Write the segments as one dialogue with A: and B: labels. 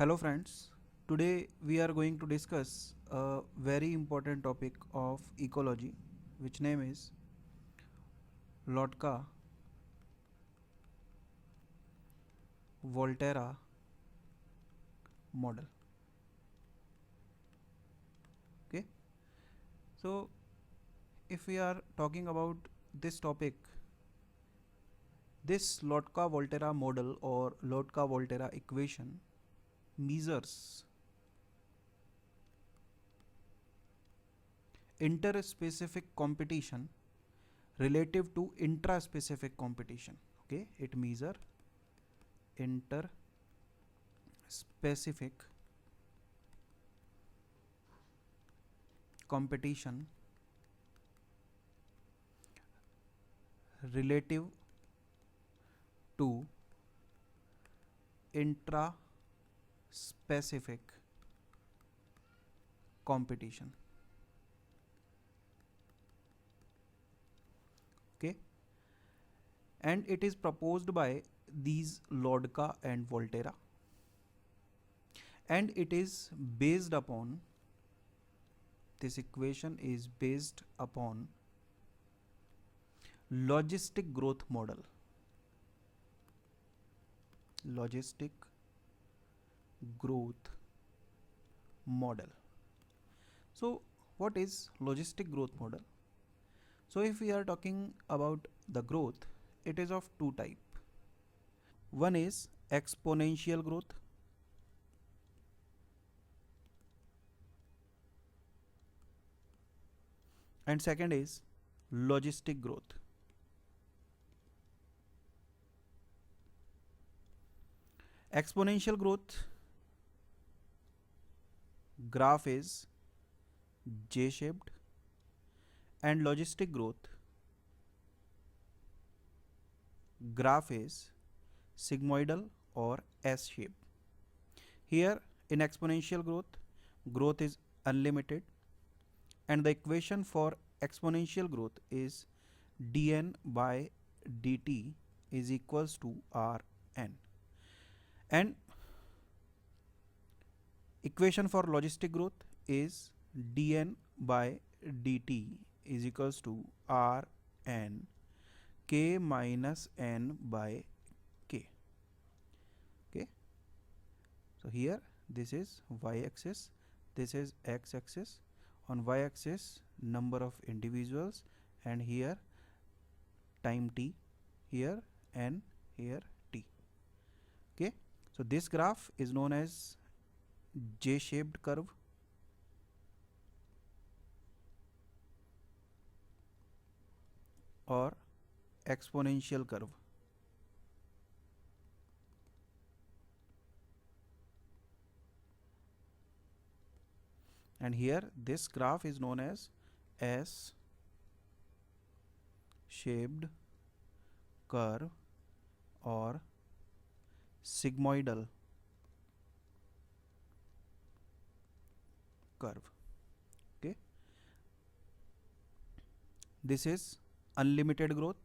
A: Hello friends, today we are going to discuss a very important topic of ecology which name is Lotka Volterra model. Okay, so if we are talking about this topic, this Lotka Volterra model or Lotka Volterra equation measures interspecific competition relative to intraspecific competition. Okay, it measure interspecific competition relative to intra-specific competition. Okay, and it is proposed by these Lodka and Volterra, and it is based upon, this equation is based upon logistic growth model. Logistic growth model. So what is logistic growth model? So if we are talking about the growth, it is of two type. One is exponential growth and second is logistic growth. Exponential growth graph is J-shaped and logistic growth graph is sigmoidal or S-shape. Here in exponential growth is unlimited and the equation for exponential growth is dn by dt is equals to Rn, and equation for logistic growth is dn by dt is equals to Rn k minus n by k. Okay, so here this is y-axis, this is x-axis. On y-axis number of individuals and here time t, here n, here t. Okay, so this graph is known as J-shaped curve or exponential curve. And here this graph is known as S-shaped curve or sigmoidal curve. Okay, this is unlimited growth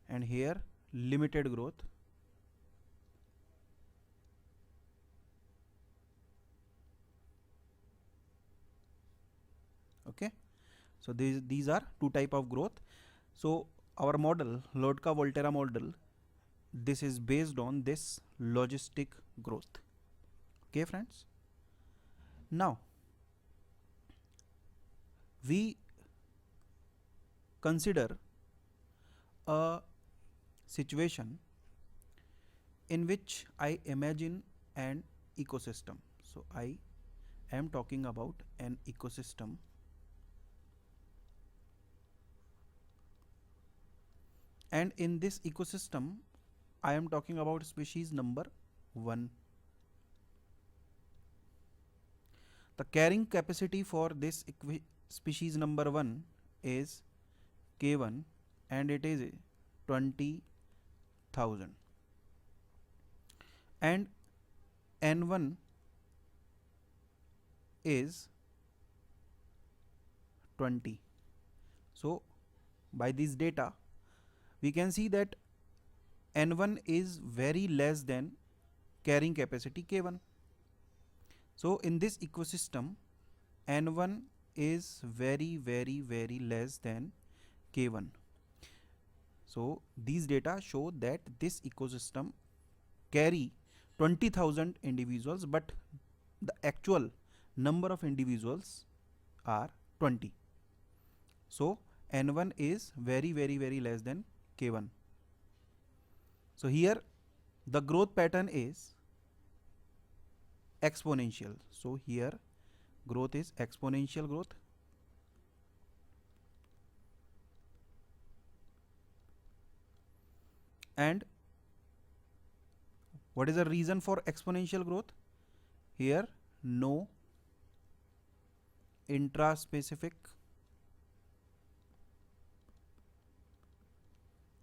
A: and here limited growth. Okay, so these are two type of growth. So our model, Lotka Volterra model, this is based on this logistic growth. Okay friends, now we consider a situation in which I imagine an ecosystem. So I am talking about an ecosystem, and in this ecosystem I am talking about species number 1. The carrying capacity for this species number 1 is K1 and it is 20,000 and N1 is 20. So by this data we can see that N1 is very less than carrying capacity K1. So in this ecosystem N1 is very less than K1. So these data show that this ecosystem carry 20,000 individuals, but the actual number of individuals are 20. So N1 is very less than K1. So here the growth pattern is exponential. So here growth is exponential growth. And what is the reason for exponential growth? Here no intra-specific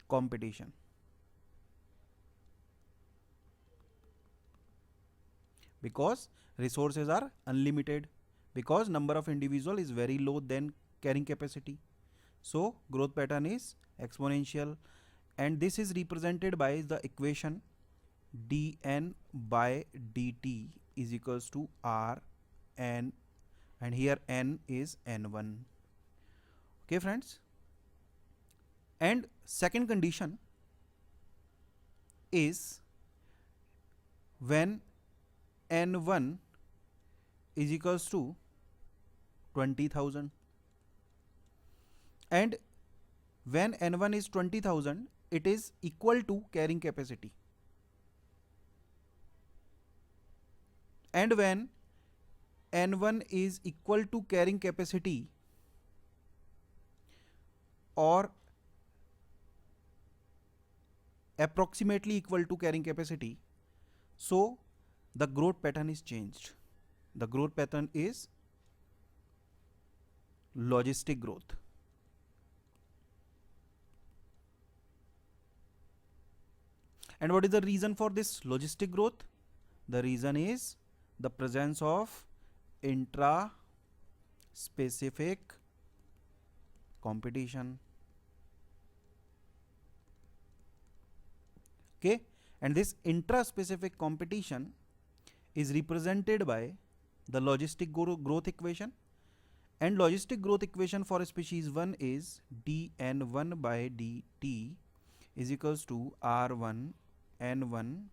A: competition. Because resources are unlimited, because number of individual is very low than carrying capacity. So growth pattern is exponential, and this is represented by the equation dn by dt is equals to Rn, and here n is n1. Okay friends, and second condition is when n1 is equals to 20,000, and when n1 is 20,000 it is equal to carrying capacity, and when n1 is equal to carrying capacity or approximately equal to carrying capacity, so the growth pattern is changed. The growth pattern is logistic growth. And what is the reason for this logistic growth? The reason is the presence of intra-specific competition. Okay, and this intra-specific competition is represented by the logistic growth equation, and logistic growth equation for species 1 is dn1 by dt is equals to R1 n1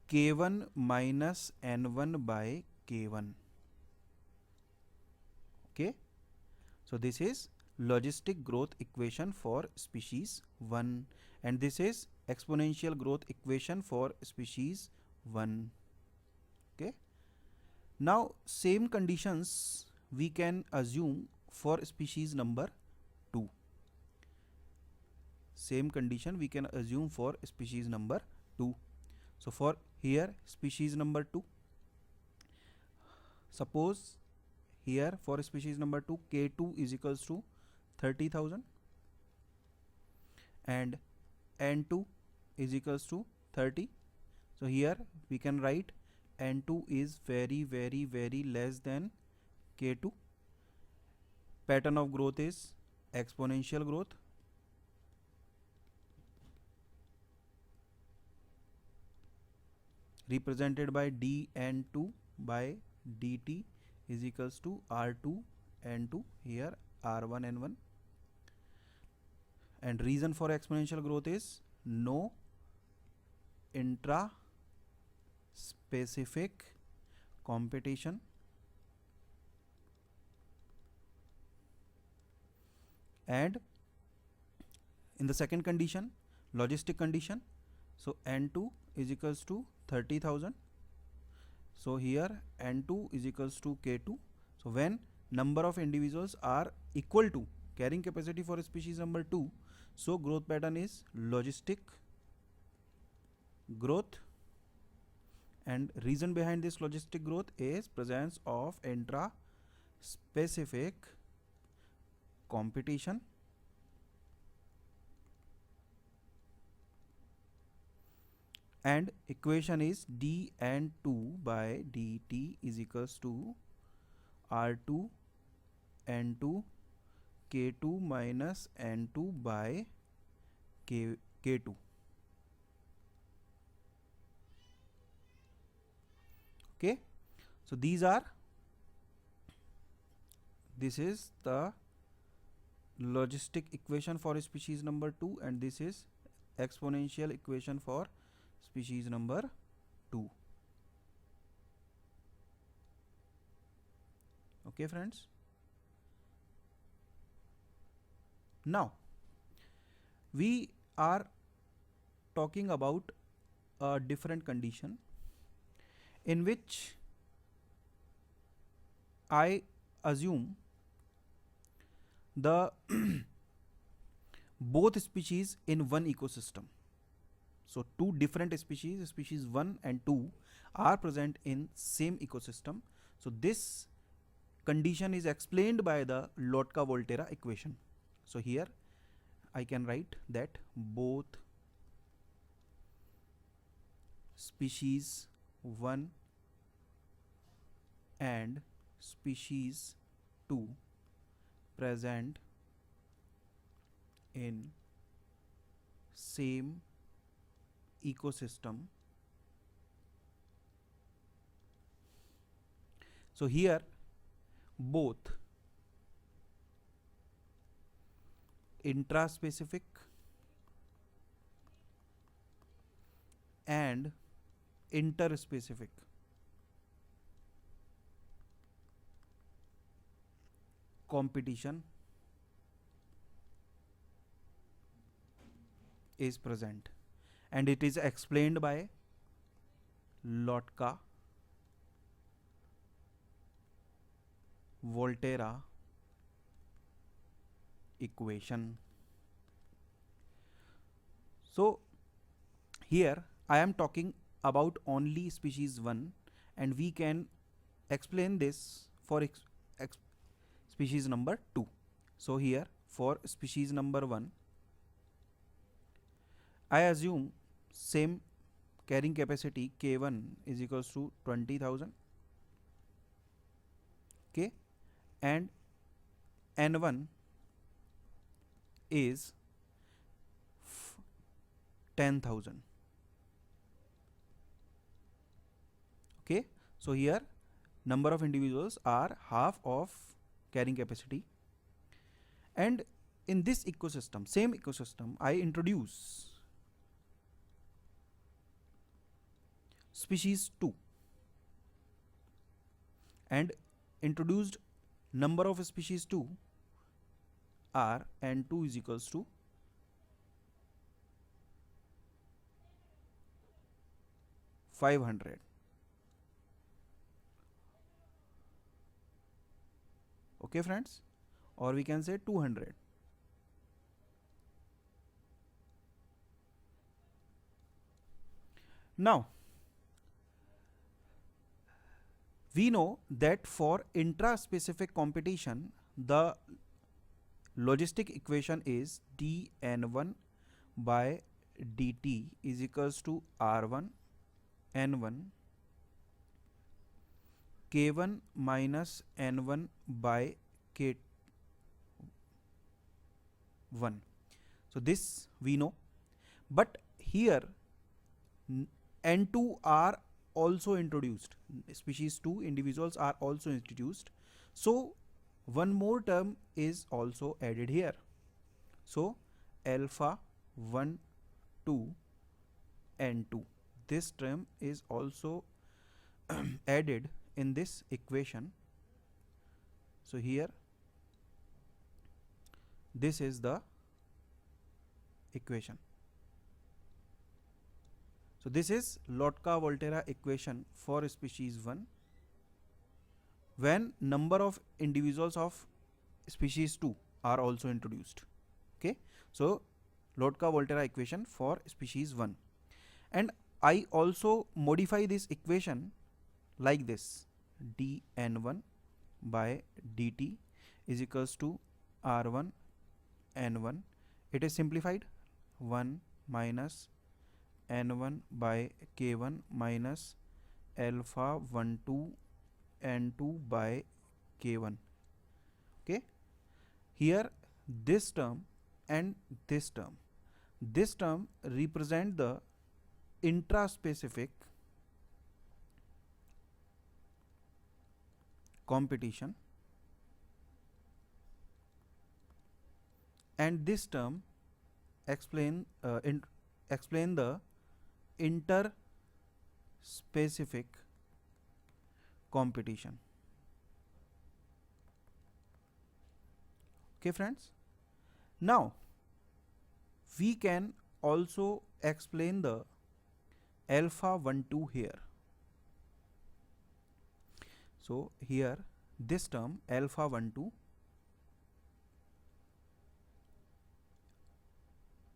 A: K1 minus n1 by K1. Okay, so this is logistic growth equation for species 1, and this is exponential growth equation for species 1. Okay, now same conditions we can assume for species number 2. Same condition we can assume for species number 2. So for here species number 2, suppose here for species number 2 K2 is equals to 30,000 and N2 is equals to 30. So here we can write N2 is very less than K2. Pattern of growth is exponential growth. Represented by dn2 by dt is equals to R2 n2, here R1 n1. And reason for exponential growth is no intra specific competition, and in the second condition, logistic condition, so n2 is equals to 30,000. So here n2 is equals to k2. So when number of individuals are equal to carrying capacity for species number 2, so growth pattern is logistic growth, and reason behind this logistic growth is presence of intra specific competition, and equation is dn2 by dt is equals to R2 n2 k2 minus n2 by k2. Okay, so this is the logistic equation for species number 2, and this is exponential equation for species number 2. Okay friends, now we are talking about a different condition in which I assume the both species in one ecosystem. So two different species, species 1 and 2, are present in same ecosystem. So this condition is explained by the Lotka-Volterra equation. So here I can write that both species 1 and species 2 present in same ecosystem. So here both intraspecific and interspecific competition is present, and it is explained by Lotka-Volterra equation. So here I am talking about only species 1, and we can explain this for species number 2. So here for species number 1, I assume same carrying capacity K1 is equals to 20,000, okay, and N1 is 10,000. Okay, so here number of individuals are half of carrying capacity, and in this ecosystem, same ecosystem, I introduce species 2, and introduced number of species 2 are N2 is equals to 500. Okay friends, or we can say 200. Now we know that for intraspecific competition, the logistic equation is dn1 by dt is equals to r1 n1 k1 minus n1 by k1. So this we know, but here n2 are also introduced, species 2 individuals are also introduced, so one more term is also added here. So alpha 1 2 n2, this term is also added in this equation. So here this is the equation. So this is Lotka-Volterra equation for species 1 when number of individuals of species 2 are also introduced. Okay, so Lotka-Volterra equation for species 1, and I also modify this equation like this: dn1 by dt is equals to r1 n1. It is simplified: 1 minus n1 by k1 minus alpha 1 2 n2 by k1. Okay, Here this term and this term represent the intraspecific competition, and this term explain the interspecific competition. Okay friends, now we can also explain the alpha 1 2 here. So here this term alpha 1 2,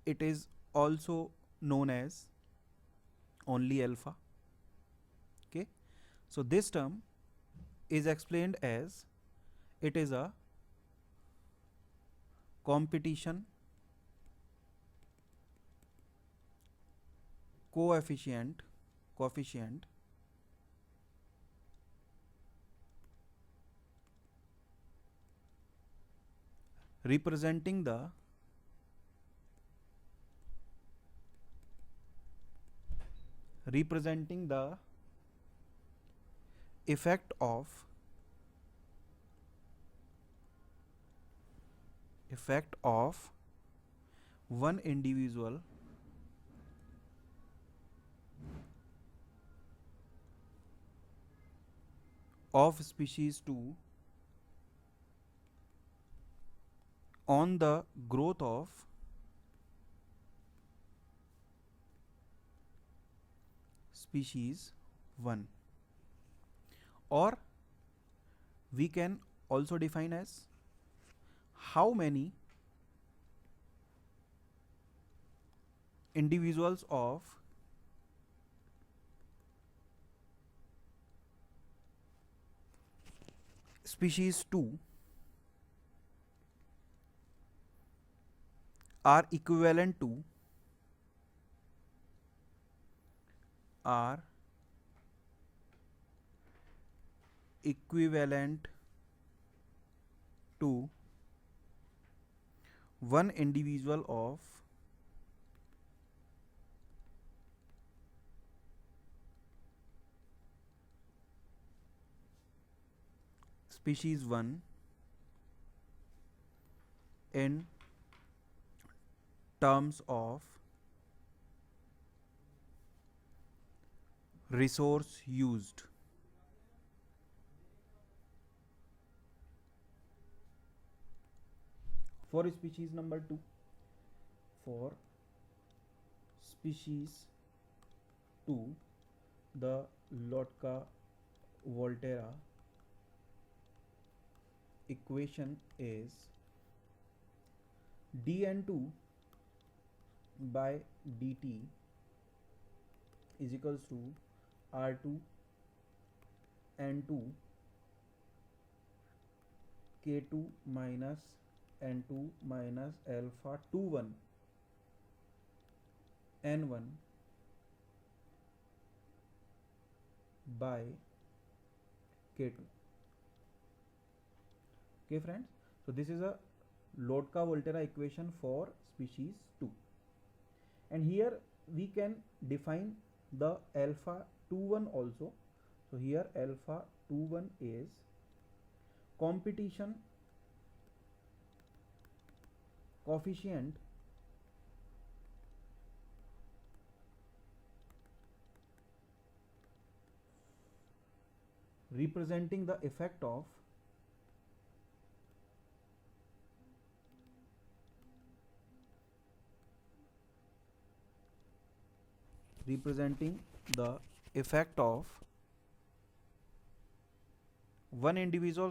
A: it is also known as only alpha. Okay, so this term is explained as it is a competition coefficient representing the effect of one individual of species 2 on the growth of species 1, or we can also define as how many individuals of species 2 are equivalent to one individual of species 1 in terms of resource used. For species number 2, for species 2, the Lotka-Volterra equation is dN2 by dt is equals to R2 N2 K2 minus N2 minus alpha 21 N1 by K2. Okay friends, so this is a Lotka-Volterra equation for species 2, and here we can define the alpha 21 also. So here alpha 21 is competition coefficient representing the effect of one individual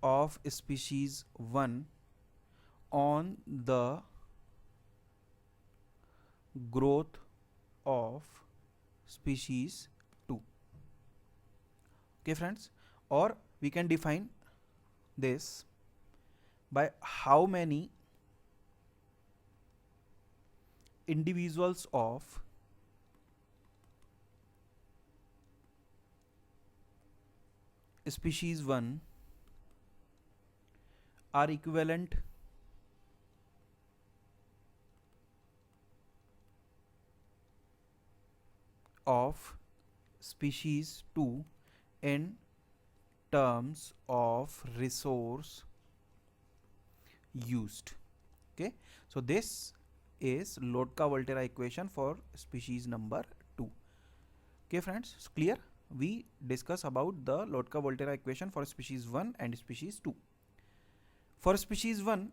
A: of species 1 on the growth of species 2. Okay friends, or we can define this by how many individuals of species 1 are equivalent of species 2 in terms of resource used. Okay, so this is Lotka-Volterra equation for species number 2. Okay friends, it's clear. We discuss about the Lotka-Volterra equation for species 1 and species 2. For species 1,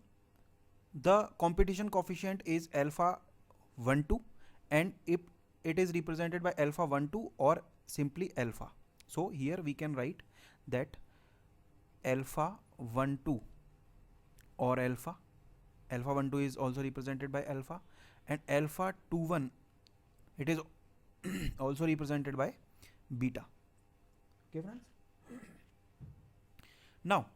A: the competition coefficient is alpha 1 2, and if it is represented by alpha 1 2 or simply alpha. So here we can write that alpha 1 2 or alpha 1 2 is also represented by alpha, and alpha 2 1 it is also represented by beta. Okay friends, now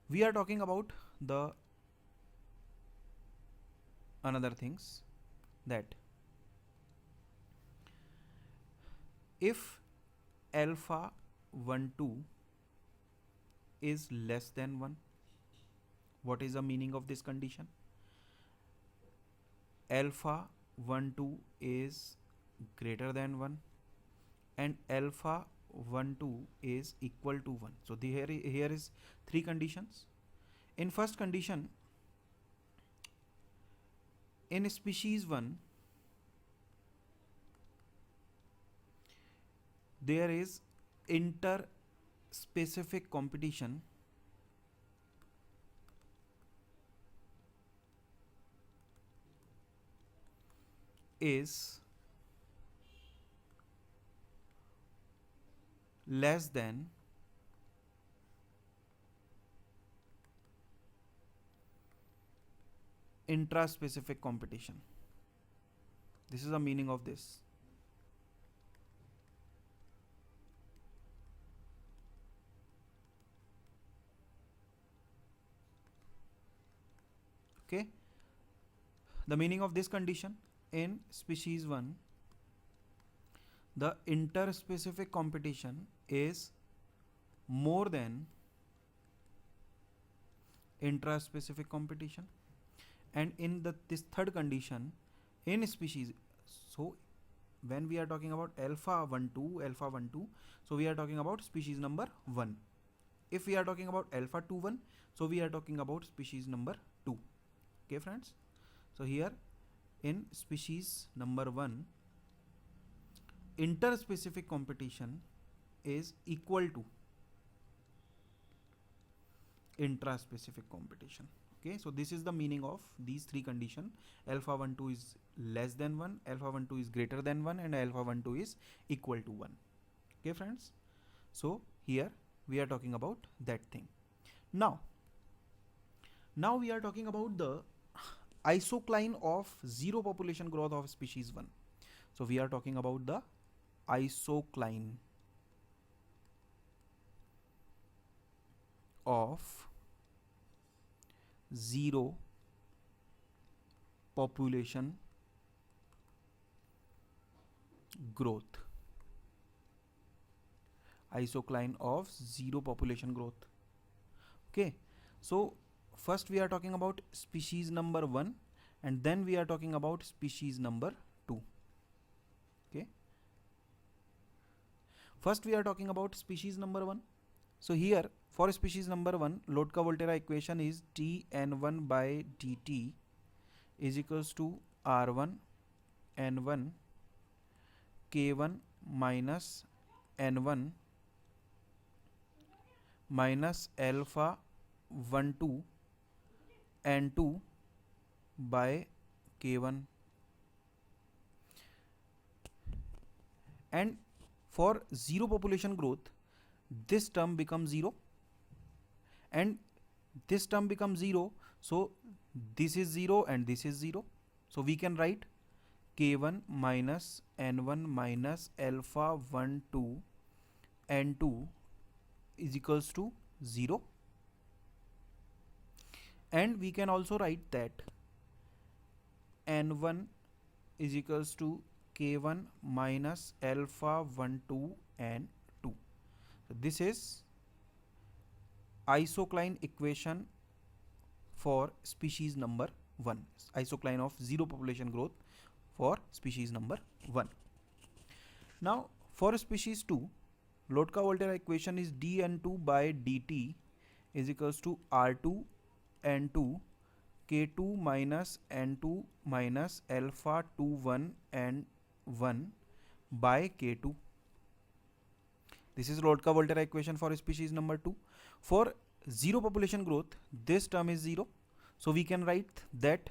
A: we are talking about the another things, that if alpha 1 2 is less than 1, what is the meaning of this condition? Alpha 1 2 is greater than 1 and alpha 1 2 is equal to 1. So here is three conditions. In first condition, in species 1 there is inter-specific competition is less than intra-specific competition. This is the meaning of this. Okay, the meaning of this condition, in species 1 the inter-specific competition is more than intra-specific competition, and in this third condition in species, so when we are talking about alpha 1 2, so we are talking about species number 1. If we are talking about alpha 2 1, so we are talking about species number 2. Okay friends, so here in species number 1 inter-specific competition is equal to intra-specific competition. Okay, so this is the meaning of these three conditions: alpha 1 2 is less than 1, alpha 1 2 is greater than 1, and alpha 1 2 is equal to 1. Okay friends, so here we are talking about that thing. Now we are talking about the isocline of zero population growth of species 1. So we are talking about the isocline of zero population growth. Isocline of zero population growth. Okay, so first we are talking about species number 1 and then we are talking about species number 2. Okay, first we are talking about species number 1. So here for species number 1, Lotka-Volterra equation is dn1 by dt is equals to r1 n1 k1 minus n1 minus alpha 1 2 n2 by k1, and for zero population growth this term becomes 0 and this term becomes 0, so this is 0 and this is 0, so we can write k1 minus n1 minus alpha 1 2 n2 is equals to 0, and we can also write that n1 is equals to k1 minus alpha 1 2 n So this is isocline equation for species number 1, isocline of zero population growth for species number 1. Now for species 2, Lotka-Volterra equation is dN2 by dt is equals to R2 N2 K2 minus N2 minus alpha 2 1 and 1 by K2. This is Lotka-Volterra equation for species number 2. For zero population growth, this term is 0. So we can write that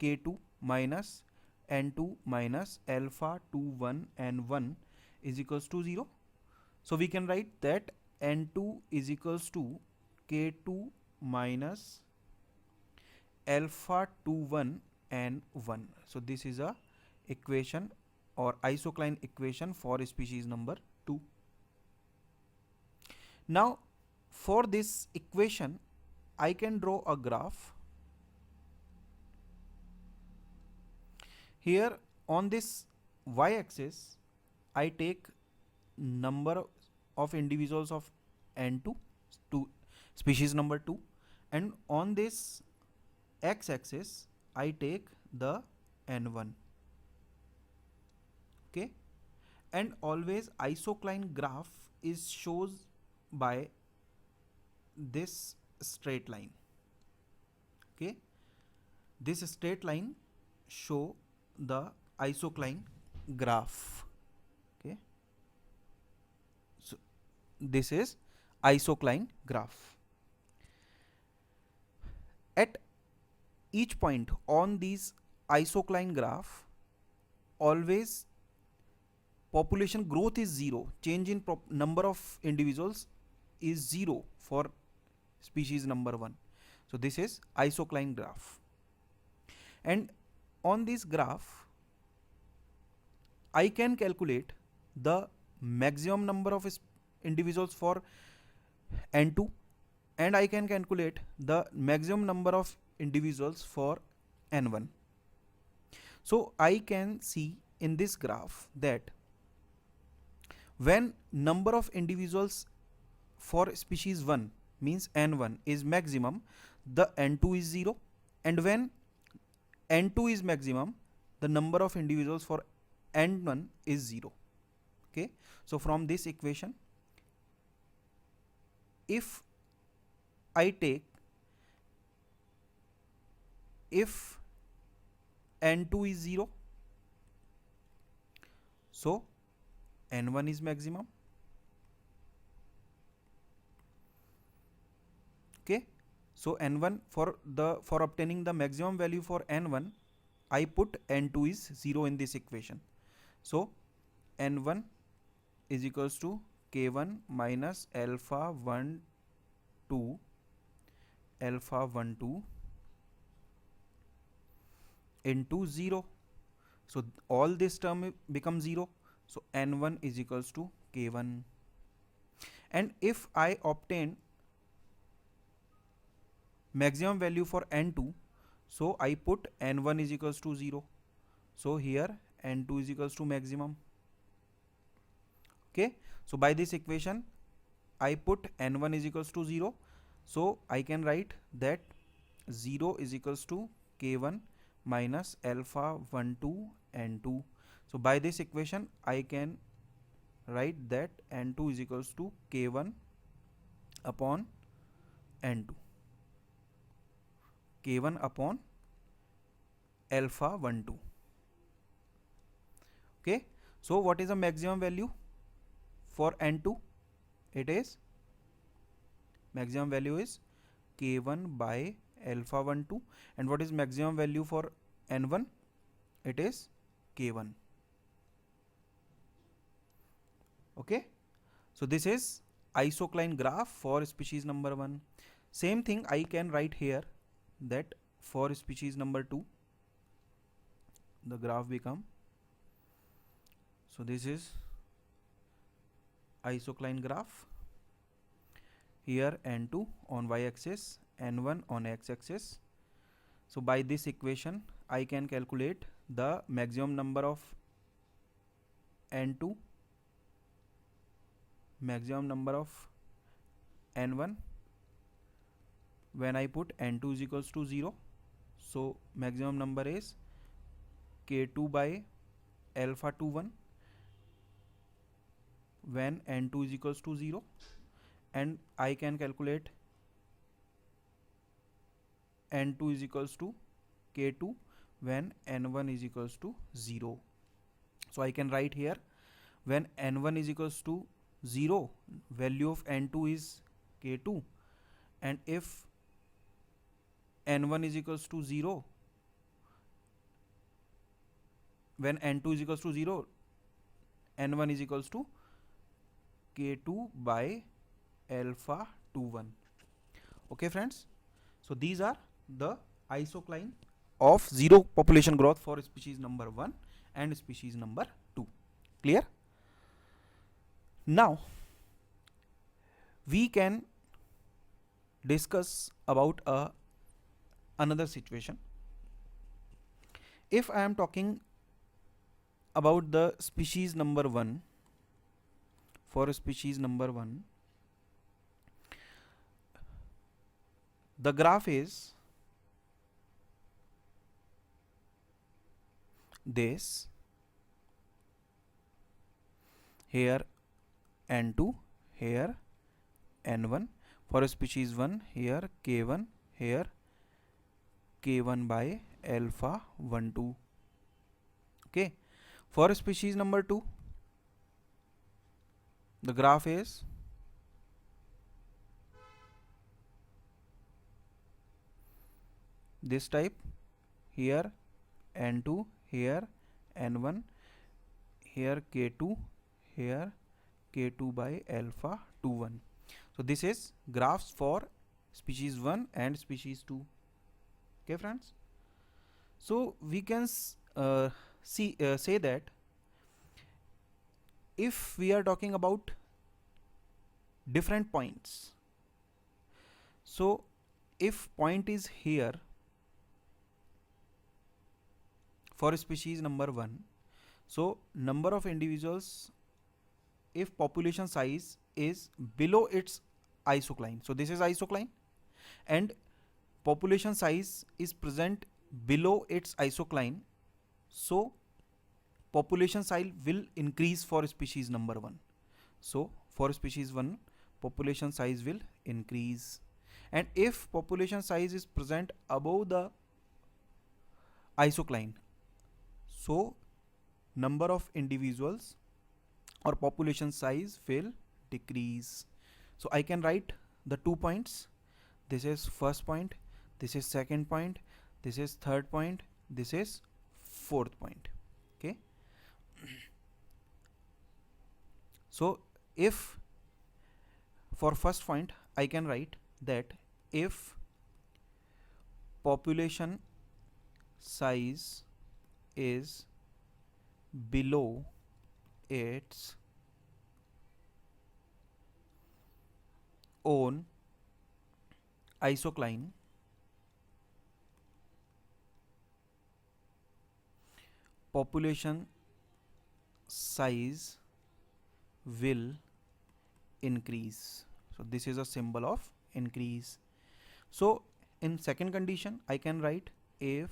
A: K2 minus N2 minus alpha 2 1 and 1 is equals to 0. So we can write that N2 is equals to K2 minus alpha 2 1 and 1. So this is a equation or isocline equation for species number 2. Now for this equation I can draw a graph. Here on this y-axis I take number of individuals of N2 to species number 2, and on this x-axis I take the N1. Okay, and always isocline graph is shows by this straight line. Okay, this straight line show the isocline graph. Okay, so this is isocline graph. At each point on these isocline graph, always population growth is 0, change in number of individuals is 0 for species number 1. So this is isocline graph, and on this graph I can calculate the maximum number of individuals for N2, and I can calculate the maximum number of individuals for N1. So I can see in this graph that when number of individuals for species 1 means N1 is maximum, the N2 is 0, and when N2 is maximum, the number of individuals for N1 is 0. Okay, so from this equation, if I take, if N2 is 0, so N1 is maximum. Okay, so N1 for obtaining the maximum value for N1, I put N2 is 0 in this equation. So N1 is equals to K1 minus alpha 1 2 alpha 1 2 into 0. So all this term becomes 0. So N1 is equals to K1. And if I obtain maximum value for N2, so I put N1 is equals to 0. So here N2 is equals to maximum. Okay, so by this equation I put N1 is equals to 0. So I can write that 0 is equals to K1 minus alpha 1 2 N2. So by this equation I can write that N2 is equals to K1 upon N2. K1 upon alpha 1 2. Okay, so what is the maximum value for N2? It is maximum value is K1 by alpha 1 2, and what is maximum value for N1? It is K1. Okay, so this is isocline graph for species number 1. Same thing I can write here, that for species number 2 the graph become, so this is isocline graph. Here N2 on y-axis, N1 on x-axis. So by this equation I can calculate the maximum number of N2 maximum number of n1 when I put n2 is equals to 0. So maximum number is k2 by alpha 21 when n2 is equals to 0, and I can calculate n2 is equals to k2 when n1 is equals to 0. So I can write here, when n1 is equals to 0, value of n2 is k2, and if n1 is equals to 0, when n2 is equals to 0, n1 is equals to k2 by alpha 21. Okay friends, so these are the isocline of zero population growth for species number 1 and species number 2. Clear? Now we can discuss about another situation. If I am talking about the species number 1, for species number 1, the graph is this. Here n2, here n1. For species 1, here k1, here k1 by alpha 12. Okay. For species number 2, the graph is this type. Here n2, here n1, here k2, here k2 by alpha 21. So this is graphs for species 1 and species 2. Okay friends, so we can say that if we are talking about different points, so if point is here for species number 1, so number of individuals, if population size is below its isocline, so this is isocline, and population size is present below its isocline, so population size will increase for species number 1. So for species 1, population size will increase, and if population size is present above the isocline, so number of individuals or population size will decrease. So I can write the 2 points. This is first point, this is second point, this is third point, this is fourth point. Okay. So if for first point I can write that if population size is below its own isocline, population size will increase. So this is a symbol of increase. So in second condition I can write if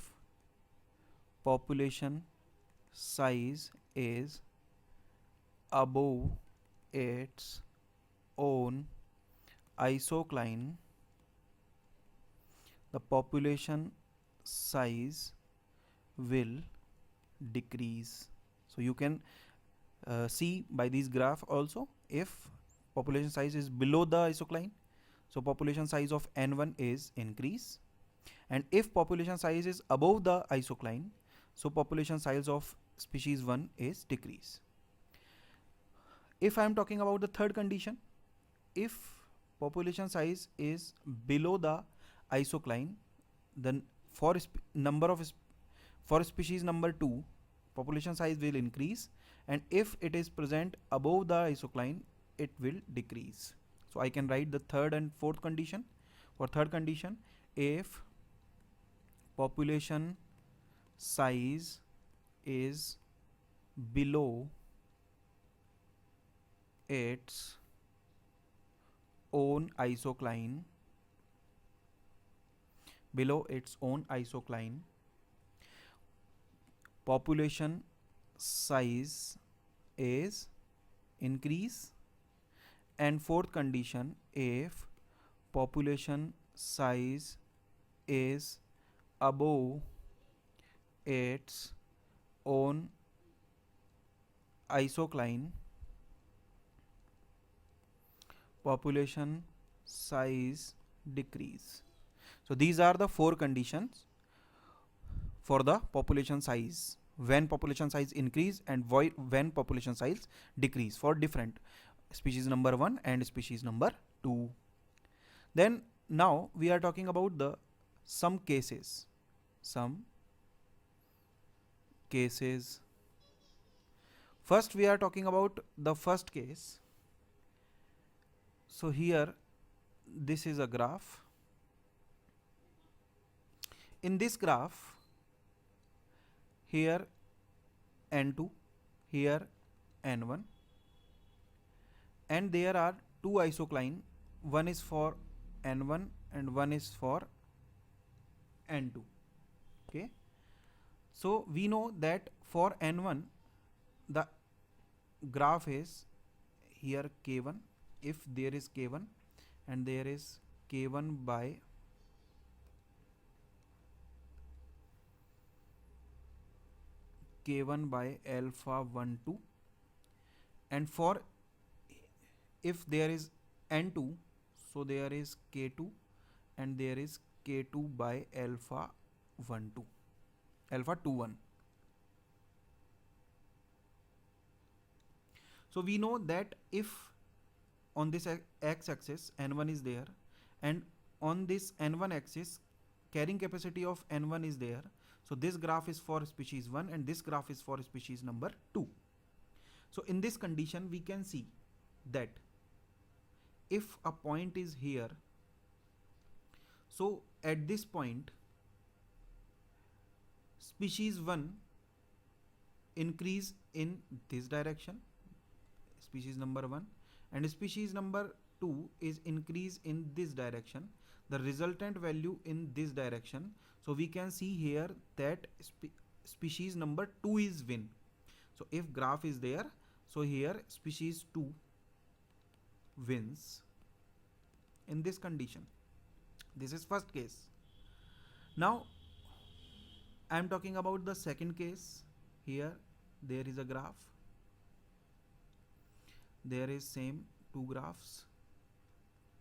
A: population size is above its own isocline, the population size will decrease. So you can see by this graph also, if population size is below the isocline, so population size of n1 is increase, and if population size is above the isocline, so population size of species 1 is decrease. If I am talking about the third condition, if population size is below the isocline, then for species number 2, population size will increase, and if it is present above the isocline, it will decrease. So I can write the third and fourth condition. For third condition, if population size is below its own isocline, population size is increase. And fourth condition, if population size is above its own isocline, population size decrease. So these are the four conditions for the population size, when population size increase and when population size decrease for different species number 1 and species number 2. Then now we are talking about the some cases. First we are talking about the first case. So here this is a graph. In this graph, here N2, here N1, and there are two isocline, one is for N1 and one is for N2. Okay, so we know that for N1 the graph is here K1, if there is K1 and there is K1 by alpha 1 2, and for if there is N2, so there is K2 and there is K2 by alpha 1 2, alpha 2 1. So we know that if on this x-axis N1 is there and on this N1 axis carrying capacity of N1 is there, so this graph is for species 1 and this graph is for species number 2. So in this condition we can see that if a point is here, so at this point species 1 increase in this direction, species number 1, and species number 2 is increase in this direction, the resultant value in this direction. So we can see here that species number 2 is win. So if graph is there, so here species 2 wins in this condition. This is first case. Now I am talking about the second case. Here there is a graph, there is same two graphs,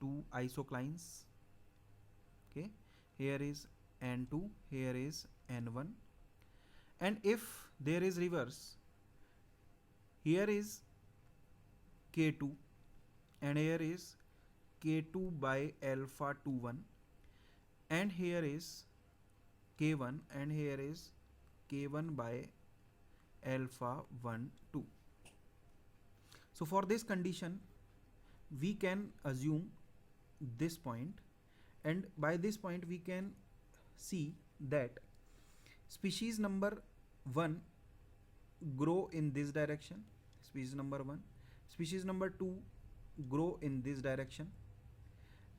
A: two isoclines. Okay, here is N2, here is N1, and if there is reverse, here is K2 and here is K2 by alpha 2 1, and here is K1 and here is K1 by alpha 1 2. So for this condition we can assume this point, and by this point we can see that species number 1 grow in this direction, species number 1, species number 2 grow in this direction,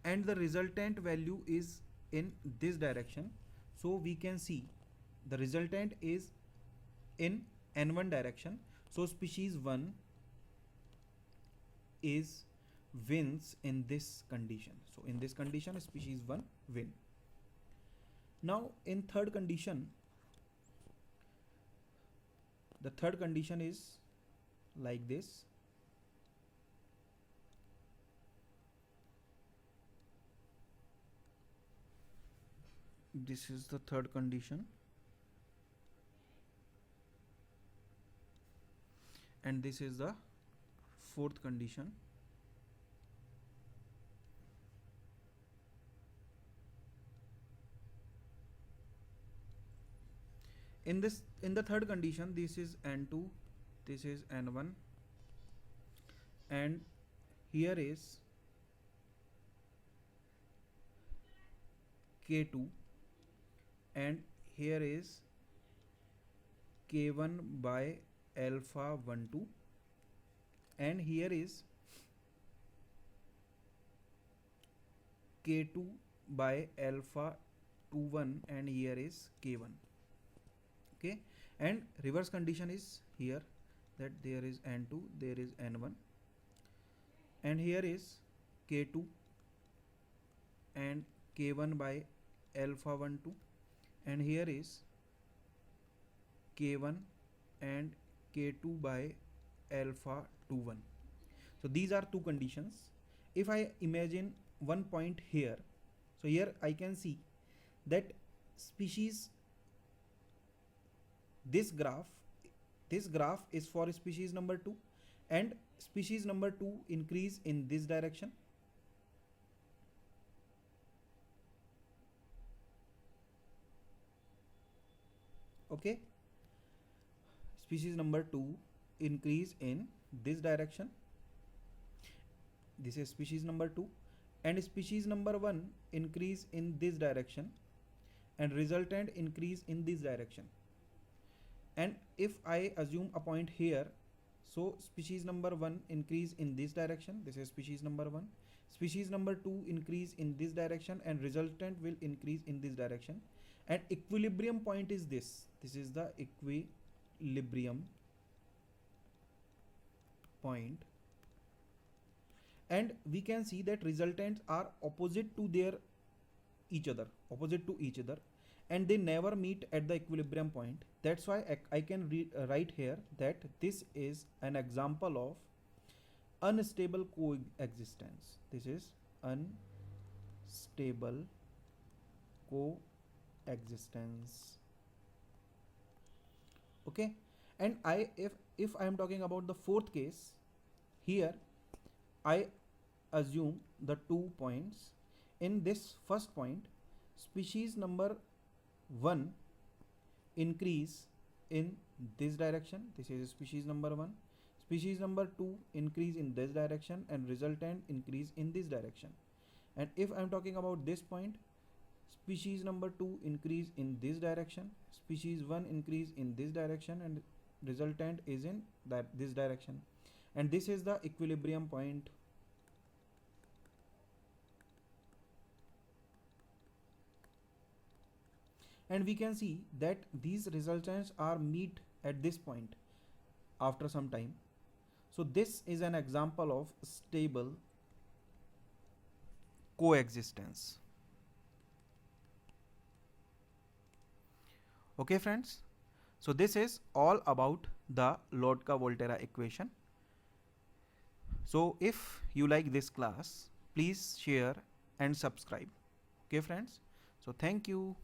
A: and the resultant value is in this direction. So we can see the resultant is in N1 direction, so species 1 is wins in this condition. So in this condition species 1 win. Now in third condition, the third condition is like this. This is the third condition, and this is the fourth condition. In the third condition, this is N2, this is N1, and here is K2 and here is K1 by alpha 1 2, and here is k2 by alpha 21 and here is k1. Okay, and reverse condition is here, that there is n2, there is n1, and here is k2 and k1 by alpha 1 2, and here is k1 and k2 by alpha 2 1. So these are two conditions. If I imagine one point here, so here I can see that species, this graph is for species number 2, and species number 2 increase in this direction. Okay, species number 2 increase in this direction, this is species number 2, and species number 1 increase in this direction, and resultant increase in this direction. And if I assume a point here, so species number 1 increase in this direction, this is species number 1, species number 2 increase in this direction, and resultant will increase in this direction, and equilibrium point is this is the equilibrium point, and we can see that resultants are opposite to each other, and they never meet at the equilibrium point. That's why I can write here that this is an example of unstable coexistence. This is unstable coexistence. Okay, and if I am talking about the fourth case, here I assume the 2 points. In this first point, species number 1 increase in this direction, this is species number 1, species number 2 increase in this direction, and resultant increase in this direction. And if I am talking about this point, species number 2 increase in this direction, species 1 increase in this direction, and resultant is in this direction, and this is the equilibrium point. And we can see that these resultants are meet at this point after some time. So this is an example of stable coexistence. Okay friends, so this is all about the Lotka-Volterra equation. So if you like this class, please share and subscribe. Okay friends, so thank you.